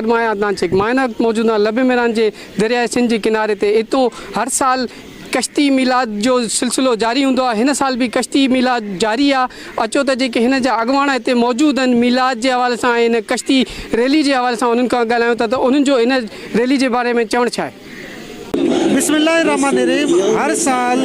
मायना मौजूद लबे मेरान जे दरिया सिंध के किनारे ते इतों हर साल कश्ती मिलाद जो सिलसिलो जारी होंदो आहे। हिन साल भी कश्ती मिलाद जारी आहे। अचो त जेके हिन जा अॻुवाण हिते मौजूदु आहिनि मिलाद जे हवाले सां हिन कश्ती रैली जे हवाले सां उन्हनि खां ॻाल्हायूं था त उन्हनि जो हिन रैली जे बारे में चवणु छा आहे। बिस्मिल्लाहिर्रहमानिर्रहीम। हर साल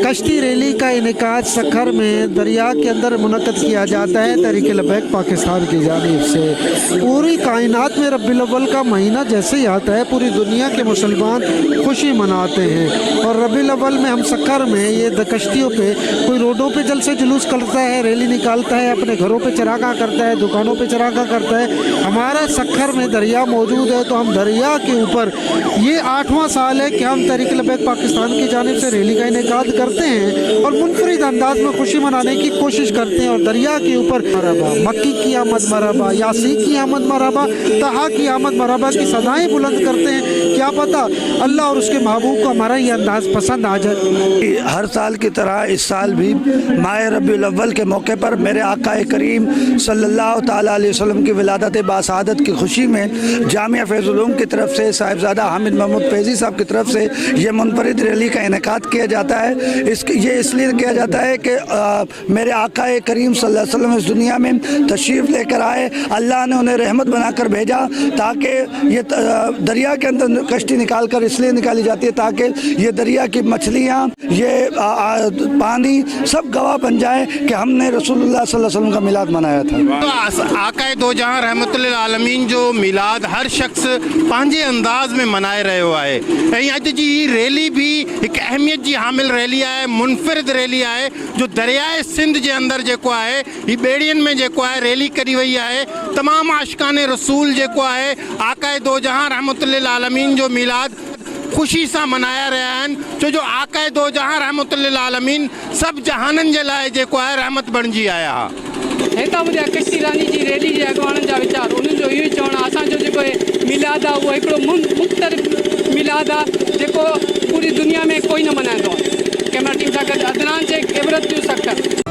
कश्ती रैली का इनेकाद सखर में दरिया के अंदर मुनक़द किया जाता है तहरीक लबैक पाकिस्तान की जानिब से। पूरी कायनात में रब्बीउल अव्वल का महीना जैसे ही आता है पूरी दुनिया के मुसलमान खुशी मनाते हैं और रब्बीउल अव्वल में हम सखर में ये कश्तियों पे कोई रोडों पे जल से जुलूस करता है, रैली निकालता है, अपने घरों पे चरागा करता है, दुकानों पे चरागा करता है। हमारा सखर में दरिया मौजूद है तो हम दरिया के ऊपर ये 8वां साल है कि हम तहरीक लबैक पाकिस्तान की जानिब से रैली का इनेकाद करते हैं और मुनफरिद अंदाज में खुशी मनाने की कोशिश करते हैं और दरिया के ऊपर मरहबा, मक्की की आमद मरहबा, यासी की आमद मरहबा, तहा की आमद मरहबा की सदाएं बुलंद करते हैं। क्या पता अल्लाह और उसके महबूब को हमारा ये अंदाज पसंद आ जाए। हर साल की तरह इस साल भी माह रबीउल अव्वल के मौके पर मेरे आका करीम सल्लल्लाहु ताला अलैहि वसल्लम की विलादत बासआदत की खुशी में जामिया फैज़ुल उलूम की तरफ से साहिबजादा हामिद महमूद फैज़ी साहब की तरफ से ये मुनफरिद रैली का इनेकाद किया जाता है। ये इसलिए किया जाता है कि मेरे आका करीम सल्लल्लाहु अलैहि वसल्लम इस दुनिया में तशरीफ़ लेकर आए। अल्लाह ने उन्हें रहमत बनाकर भेजा ताकि ये दरिया के अंदर कश्ती निकाल कर इसलिए निकाली जाती है ताकि ये दरिया की मछलियाँ, ये पानी सब गवाह बन जाए कि हमने रसूलुल्लाह सल्लल्लाहु अलैहि वसल्लम का मिलाद मनाया था। तो आका दो जहां रहमतुल आलमीन जो मिलाद हर शख्स पंहिंजे अंदाज में मनाए रहियो आहे ऐं अॼु जी रैली भी एक अहमियत जी हामिल रैली है, मुनफरिद रैली है जो दरियाए सिंध के अंदर जेको है ये बेड़ियन में जेको है रैली करी वही है। तमाम आशिकाने रसूल जेको है आका दो जहां रहमतुल आलमीन जो मिलाद खुशी से मनाया रहा है जो आका दो जहां रहमतुल आलमीन सब जहानन के लाए जेको है रहमत बणिजी आया। हितां मुंहिंजा कश्ती रानी जी रैली जे अॻुवाणनि जा वीचार उन्हनि जो इहो ई चवणु आहे असांजो जेको मिलाद आहे उहो हिकिड़ो मुख़्तलिफ़ मिलाद आहे जेको पूरी दुनिया में कोई न मल्हाईंदो आहे। कैमरा टीम सां गॾु अदनान शेख, इबरत न्यूज़ सखर।